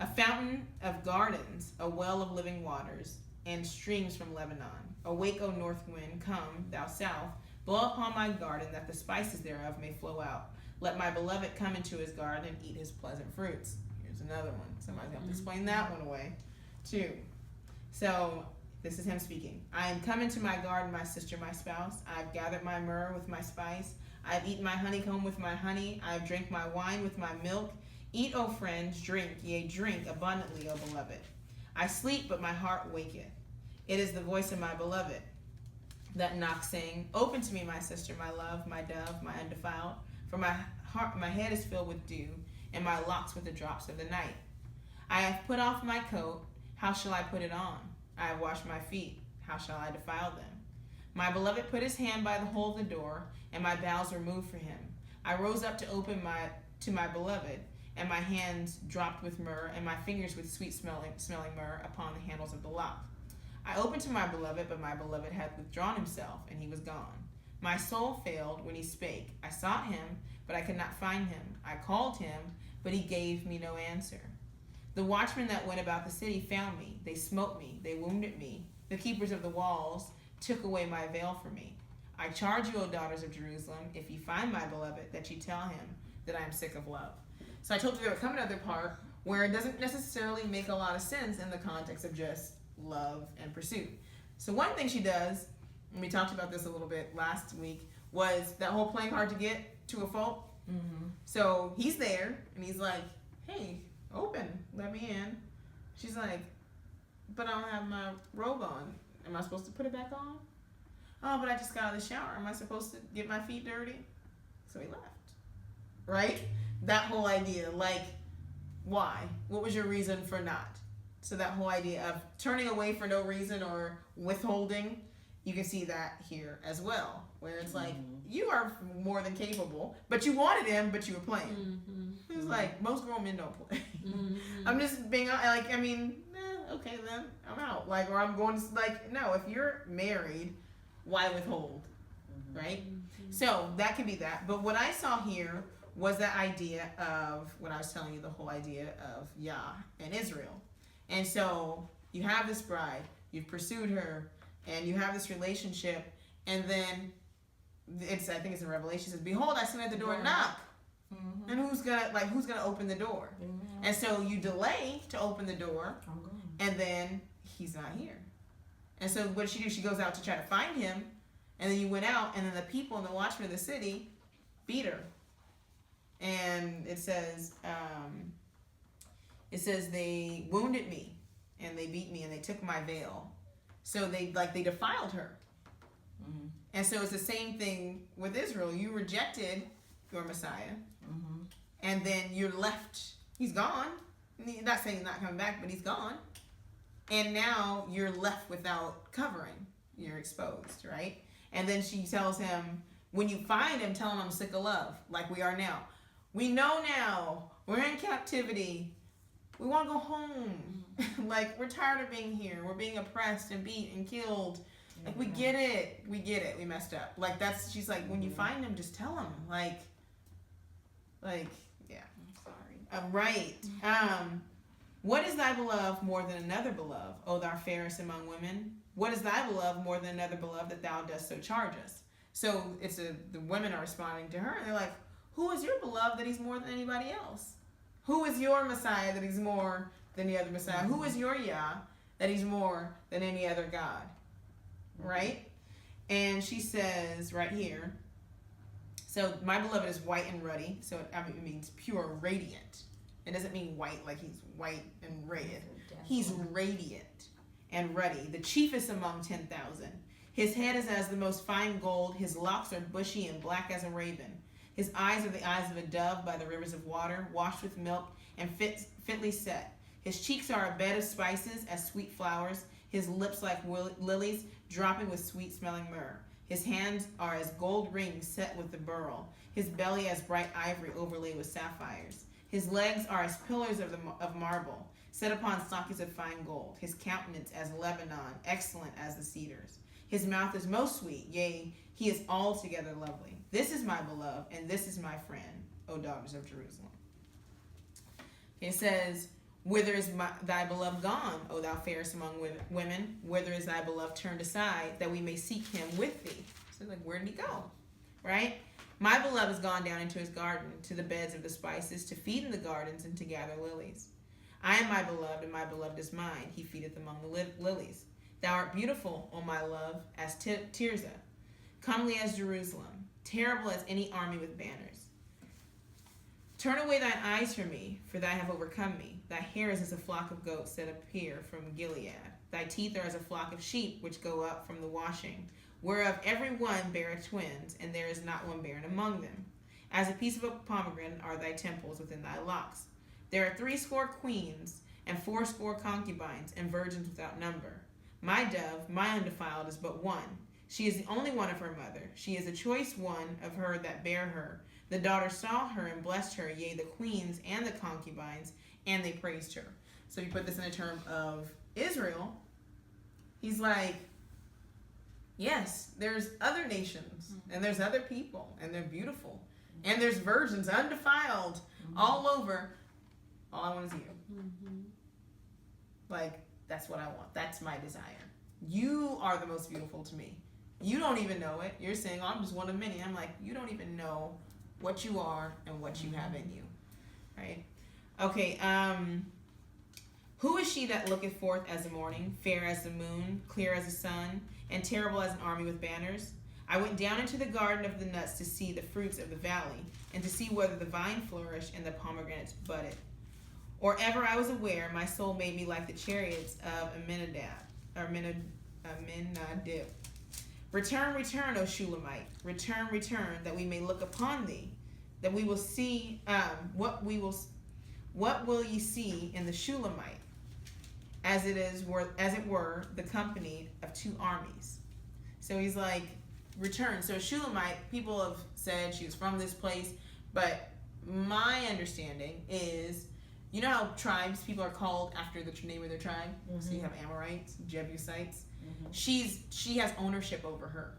S2: A fountain of gardens, a well of living waters, and streams from Lebanon. Awake, O north wind, come, thou south, blow upon my garden, that the spices thereof may flow out. Let my beloved come into his garden and eat his pleasant fruits. Here's another one. Somebody's going to explain that one away, too. So, this is him speaking. I am come into my garden, my sister, my spouse. I have gathered my myrrh with my spice. I have eaten my honeycomb with my honey. I have drank my wine with my milk. Eat, O friends, drink, yea, drink abundantly, O beloved. I sleep, but my heart waketh. It is the voice of my beloved that knocks, saying, open to me, my sister, my love, my dove, my undefiled. For my head is filled with dew, and my locks with the drops of the night. I have put off my coat, how shall I put it on? I have washed my feet, how shall I defile them? My beloved put his hand by the hole of the door, and my bowels were moved for him. I rose up to open to my beloved, and my hands dropped with myrrh, and my fingers with sweet smelling myrrh upon the handles of the lock. I opened to my beloved, but my beloved had withdrawn himself, and he was gone. My soul failed when he spake. I sought him, but I could not find him. I called him, but he gave me no answer. The watchmen that went about the city found me. They smote me. They wounded me. The keepers of the walls took away my veil from me. I charge you, O daughters of Jerusalem, if ye find my beloved, that ye tell him that I am sick of love. So I told you there would come another part where it doesn't necessarily make a lot of sense in the context of just love and pursuit. So one thing she does, and we talked about this a little bit last week, was that whole playing hard to get to a fault.
S6: Mm-hmm.
S2: So he's there, and he's like, hey, open, let me in. She's like, but I don't have my robe on. Am I supposed to put it back on? Oh, but I just got out of the shower. Am I supposed to get my feet dirty? So he left. Right? That whole idea, like, why? What was your reason for not? So that whole idea of turning away for no reason or withholding, you can see that here as well, where it's like, you are more than capable, but you wanted him, but you were playing. It's like, most grown men don't play. I'm just being, like, I mean, okay then, I'm out. Like, or I'm going to, like, no, if you're married, why withhold, right? So that can be that. But what I saw here was that idea of, what I was telling you, the whole idea of Yah and Israel. And so you have this bride, you've pursued her, and you have this relationship, and then I think it's in Revelation, it says, behold, I stand at the door and knock. And who's gonna open the door? And so you delay to open the door, and then he's not here. And so what does she do? She goes out to try to find him, and then you went out, and then the people and the watchmen of the city beat her. And it says they wounded me, and they beat me, and they took my veil. So they defiled her. And so it's the same thing with Israel. You rejected your Messiah, and then you're left. He's gone. Not saying he's not coming back, but he's gone. And now you're left without covering. You're exposed, right? And then she tells him, when you find him, tell him I'm sick of love, like we are now. We know now. We're in captivity. We want to go home. Like, we're tired of being here. We're being oppressed and beat and killed. Like, we get it. We get it. We messed up. Like, she's like, when you find him, just tell him. Like, yeah. I'm sorry. Right. What is thy beloved more than another beloved, O thou fairest among women? What is thy beloved more than another beloved, that thou dost so charge us? So the women are responding to her, and they're like, who is your beloved that he's more than anybody else? Who is your Messiah that he's more than the other Messiah? Who is your Yah that he's more than any other God? Right? And she says right here, so my beloved is white and ruddy, so it means pure, radiant. It doesn't mean white like he's white and radiant. He's radiant and ruddy, the chiefest among 10,000. His head is as the most fine gold. His locks are bushy and black as a raven. His eyes are the eyes of a dove by the rivers of water, washed with milk and fitly set. His cheeks are a bed of spices as sweet flowers. His lips like lilies, dropping with sweet-smelling myrrh. His hands are as gold rings set with the beryl. His belly as bright ivory overlaid with sapphires. His legs are as pillars of marble, set upon stockings of fine gold. His countenance as Lebanon, excellent as the cedars. His mouth is most sweet, yea, he is altogether lovely. This is my beloved, and this is my friend, O daughters of Jerusalem. It says, whither is thy beloved gone, O thou fairest among women? Whither is thy beloved turned aside, that we may seek him with thee? So like, where did he go? Right? My beloved is gone down into his garden, to the beds of the spices, to feed in the gardens, and to gather lilies. I am my beloved, and my beloved is mine. He feedeth among the lilies. Thou art beautiful, O my love, as Tirzah, comely as Jerusalem, terrible as any army with banners. Turn away thine eyes from me, for thou have overcome me. Thy hair is as a flock of goats that appear from Gilead. Thy teeth are as a flock of sheep which go up from the washing, whereof every one beareth twins, and there is not one barren among them. As a piece of a pomegranate are thy temples within thy locks. There are 80 queens, and 80 concubines, and virgins without number. My dove, my undefiled, is but one. She is the only one of her mother. She is a choice one of her that bare her. The daughters saw her and blessed her, yea, the queens and the concubines, and they praised her. So you put this in a term of Israel. He's like, yes, there's other nations, and there's other people, and they're beautiful. And there's virgins, undefiled, all over. All I want is you. Like, that's what I want. That's my desire. You are the most beautiful to me. You don't even know it. You're saying, oh, I'm just one of many. I'm like, you don't even know what you are and what you have in you. Right? Okay, who is she that looketh forth as the morning, fair as the moon, clear as the sun, and terrible as an army with banners? I went down into the garden of the nuts to see the fruits of the valley, and to see whether the vine flourished and the pomegranates budded. Or ever I was aware, my soul made me like the chariots of Aminadab. Return, return, O Shulamite. Return, return, that we may look upon thee, that we will see what will ye see in the Shulamite, as it were the company of 2 armies. So he's like, return. So Shulamite, people have said she was from this place, but my understanding is, you know how tribes, people are called after the name of their tribe? So you have Amorites, Jebusites. She has ownership over her.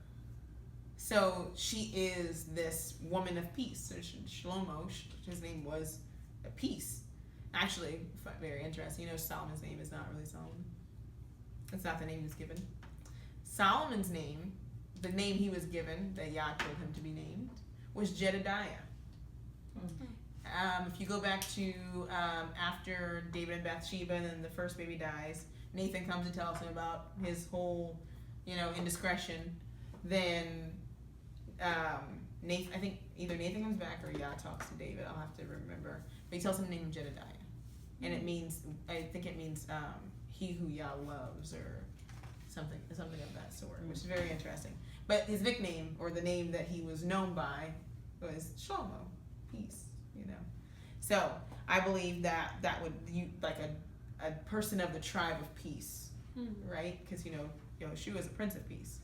S2: So she is this woman of peace. So Shlomo, his name was a peace. Actually, very interesting. You know, Solomon's name is not really Solomon. That's not the name he was given. Solomon's name, the name he was given, that Yah told him to be named, was Jedediah. If you go back to after David and Bathsheba, and then the first baby dies, Nathan comes and tells him about his whole, indiscretion. Then Nathan, I think either Nathan comes back or Yah talks to David. I'll have to remember. But he tells him to name him Jedediah, and it means, I think it means he who Yah loves, or something of that sort, which is very interesting. But his nickname, or the name that he was known by, was Shlomo, peace. So I believe that would, like a person of the tribe of peace, right? Because Yeshua is a prince of peace,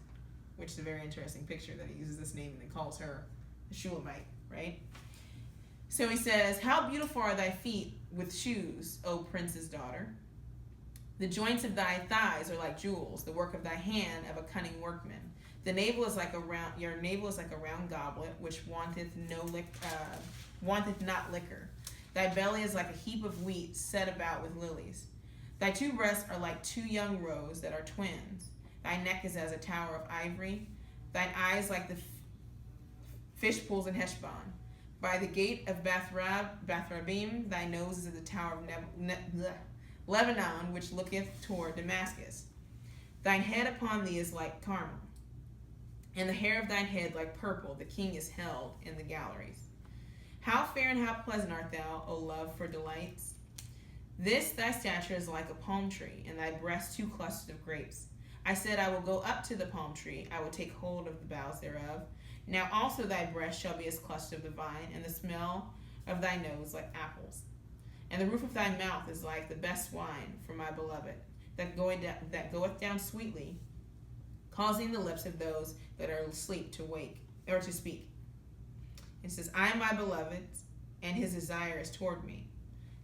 S2: which is a very interesting picture that he uses this name and then calls her a Shulamite, right? So he says, how beautiful are thy feet with shoes, O prince's daughter. The joints of thy thighs are like jewels, the work of thy hand of a cunning workman. Your navel is like a round goblet, which wanteth not liquor. Thy belly is like a heap of wheat set about with lilies. Thy 2 breasts are like 2 young roes that are twins. Thy neck is as a tower of ivory. Thine eyes like the fish pools in Heshbon. By the gate of Bethrabim, thy nose is as the tower of Lebanon, which looketh toward Damascus. Thine head upon thee is like Carmel, and the hair of thine head like purple. The king is held in the galleries. How fair and how pleasant art thou, O love, for delights! This thy stature is like a palm tree, and thy breast 2 clusters of grapes. I said, I will go up to the palm tree, I will take hold of the boughs thereof. Now also thy breast shall be as cluster of the vine, and the smell of thy nose like apples. And the roof of thy mouth is like the best wine for my beloved, that goeth down sweetly causing the lips of those that are asleep to wake or to speak. It says, I am my beloved, and his desire is toward me.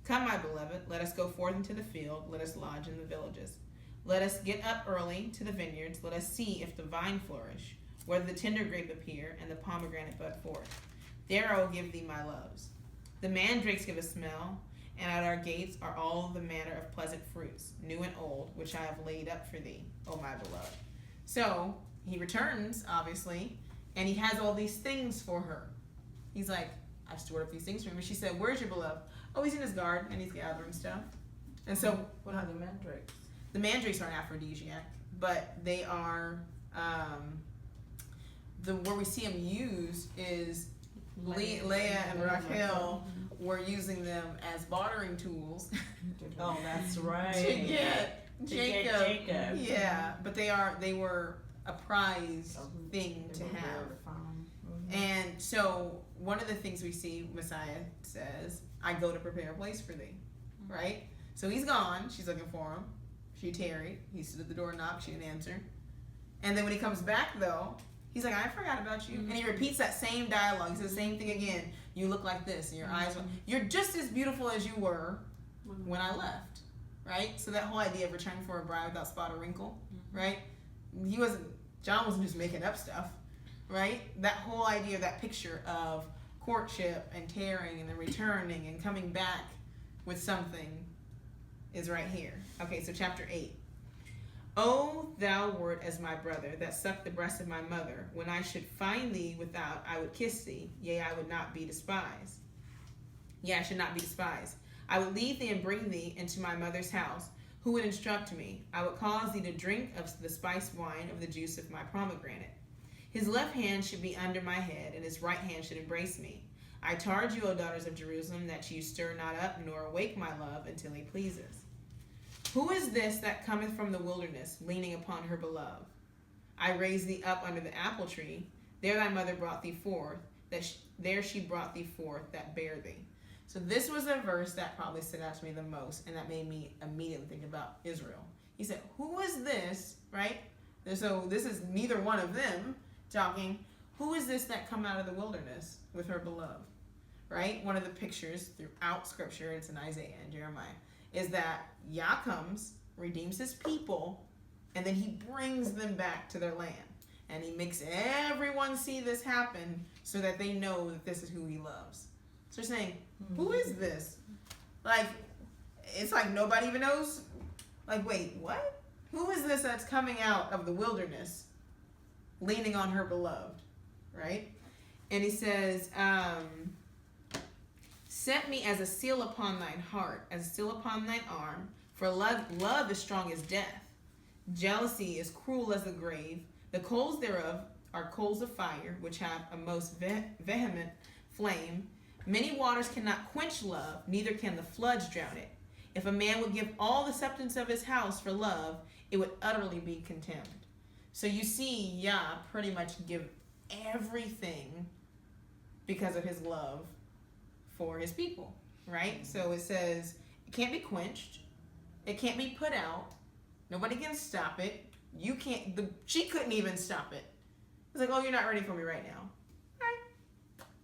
S2: Come, my beloved, let us go forth into the field, let us lodge in the villages. Let us get up early to the vineyards, let us see if the vine flourish, whether the tender grape appear, and the pomegranate bud forth. There I will give thee my loves. The mandrakes give a smell, and at our gates are all the manner of pleasant fruits, new and old, which I have laid up for thee, O my beloved. So he returns, obviously, and he has all these things for her. He's like, I've stored up these things for him. And she said, where's your beloved? Oh, he's in his garden, and he's gathering stuff. And so,
S6: What are the mandrakes?
S2: the mandrakes are an aphrodisiac, but they are, where we see them used is Leah and Raquel were using them as bartering tools
S3: Oh, that's right.
S2: to get Jacob.
S3: Jacob.
S2: Yeah, but they were a prized thing to have. And so one of the things we see, Messiah says, I go to prepare a place for thee, right? So he's gone, she's looking for him. She tarried, he stood at the door and knocked, she didn't answer. And then when he comes back though, he's like, I forgot about you. And he repeats that same dialogue. He says the same thing again. You look like this, and your eyes, you're just as beautiful as you were when I left, right? So that whole idea of returning for a bride without spot or wrinkle, right? John wasn't just making up stuff, right? That whole idea, that picture of courtship and tearing and then returning and coming back with something is right here. Okay, so chapter 8. O thou wert as my brother, that sucked the breast of my mother. When I should find thee without, I would kiss thee. Yea, I would not be despised. Yea, I should not be despised. I would lead thee and bring thee into my mother's house. Who would instruct me? I would cause thee to drink of the spiced wine of the juice of my pomegranate. His left hand should be under my head, and his right hand should embrace me. I charge you, O daughters of Jerusalem, that you stir not up, nor awake my love until he pleases. Who is this that cometh from the wilderness, leaning upon her beloved? I raised thee up under the apple tree. There thy mother brought thee forth. There she brought thee forth that bare thee. So this was a verse that probably stood out to me the most, and that made me immediately think about Israel. He said, who is this, right? So this is neither one of them talking. Who is this that come out of the wilderness with her beloved, right? One of the pictures throughout Scripture, it's in Isaiah and Jeremiah, is that Yah comes, redeems his people, and then he brings them back to their land. And he makes everyone see this happen so that they know that this is who he loves. So they're saying, who is this? Like, it's like nobody even knows. Like, wait, what? Who is this that's coming out of the wilderness leaning on her beloved, right? And he says, set me as a seal upon thine heart, as a seal upon thine arm, for love is strong as death. Jealousy is cruel as the grave. The coals thereof are coals of fire, which have a most vehement flame. Many waters cannot quench love, neither can the floods drown it. If a man would give all the substance of his house for love, it would utterly be contemned. So you see Yah pretty much give everything because of his love for his people, right? So it says it can't be quenched, it can't be put out, nobody can stop it. You can't. She couldn't even stop it. It's like, oh, you're not ready for me right now. All right,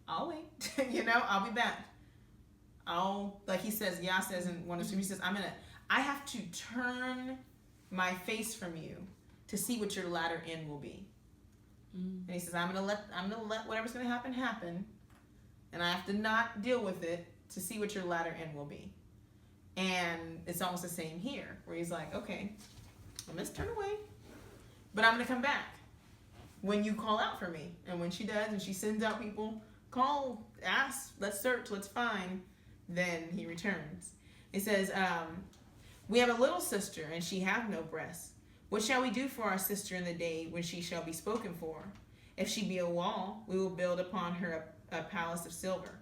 S2: I'll wait. I'll be back. Like he says, Yah says in one of the, he says, I have to turn my face from you to see what your latter end will be. And he says, I'm gonna let whatever's gonna happen, and I have to not deal with it to see what your latter end will be. And it's almost the same here, where he's like, okay, I'm gonna turn away, but I'm gonna come back when you call out for me. And when she does, and she sends out people, call, ask, let's search, let's find, then he returns. It says, we have a little sister, and she have no breasts. What shall we do for our sister in the day when she shall be spoken for? If she be a wall, we will build upon her a palace of silver.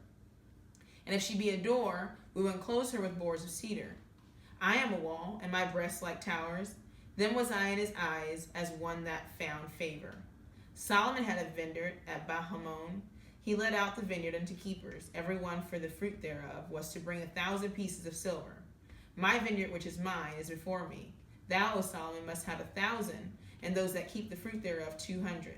S2: And if she be a door, we will enclose her with boards of cedar. I am a wall, and my breasts like towers. Then was I in his eyes as one that found favor. Solomon had a vineyard at Bahamon. He let out the vineyard unto keepers. Every one for the fruit thereof was to bring 1,000 pieces of silver. My vineyard, which is mine, is before me. Thou, O Solomon, must have 1,000, and those that keep the fruit thereof 200.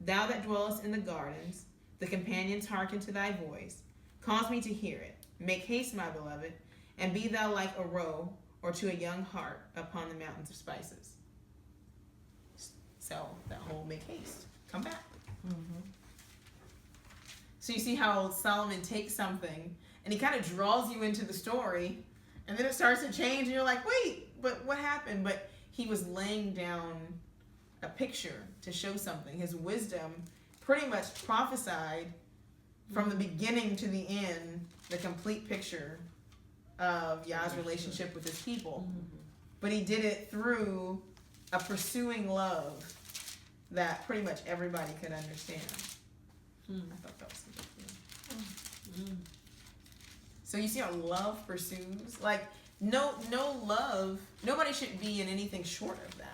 S2: Thou that dwellest in the gardens, the companions hearken to thy voice. Cause me to hear it. Make haste, my beloved, and be thou like a roe or to a young hart upon the mountains of spices. So that whole make haste. Come back. So you see how Solomon takes something and he kind of draws you into the story, and then it starts to change and you're like, wait, but what happened? But he was laying down a picture to show something. His wisdom pretty much prophesied from the beginning to the end the complete picture of Yah's relationship with his people. But he did it through a pursuing love that pretty much everybody could understand. I thought that was good. So you see how love pursues? Like, no love, nobody should be in anything short of that.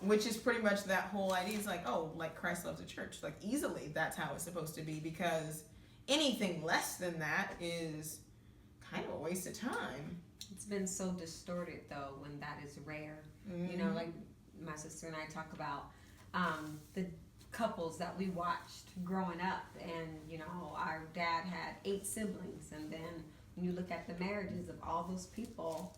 S2: Which is pretty much that whole idea. It's like, oh, like Christ loves the church. Like, easily that's how it's supposed to be, because anything less than that is kind of a waste of time.
S5: It's been so distorted, though, when that is rare. You know, like my sister and I talk about the couples that we watched growing up, and you know, our dad had 8 siblings, and then when you look at the marriages of all those people,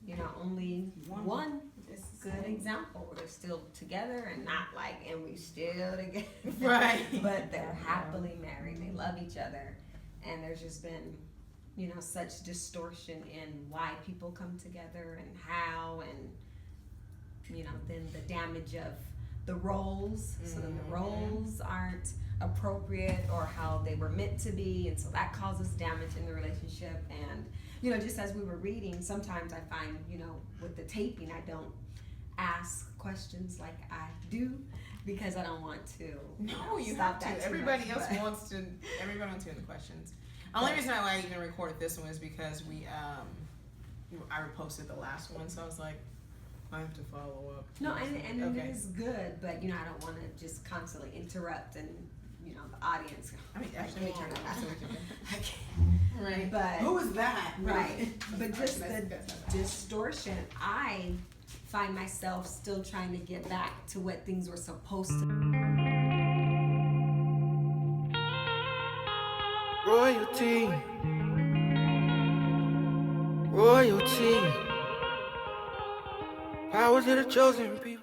S5: you know, only one is a good example where they're still together and not like, and we still together,
S2: Right.
S5: but they're happily married, they love each other. And there's just been, you know, such distortion in why people come together and how, and you know, then the damage of the roles. So then the roles aren't appropriate or how they were meant to be, and so that causes damage in the relationship. And you know, just as we were reading, sometimes I find, you know, with the taping, I don't ask questions like I do because I don't want to.
S2: No, you
S5: stop
S2: have
S5: that
S2: to.
S5: too
S2: Everybody
S5: much,
S2: else
S5: but-
S2: wants to. Everybody wants to hear the questions. Only reason why I even recorded this one is because I reposted the last one, so I was like, I have to follow up.
S5: No, and
S2: Okay.
S5: it is good, but you know, I don't want to just constantly interrupt and you know the audience.
S2: I mean, actually,
S5: I
S2: let me
S5: can't.
S2: turn it off so we can.
S5: I can't.
S2: Right.
S5: But
S2: Who is that?
S5: right, but just
S2: Alright,
S5: the
S2: that's-
S5: distortion. I find myself still trying to get back to what things were supposed to.
S1: Royalty. Royalty. Power to the chosen people.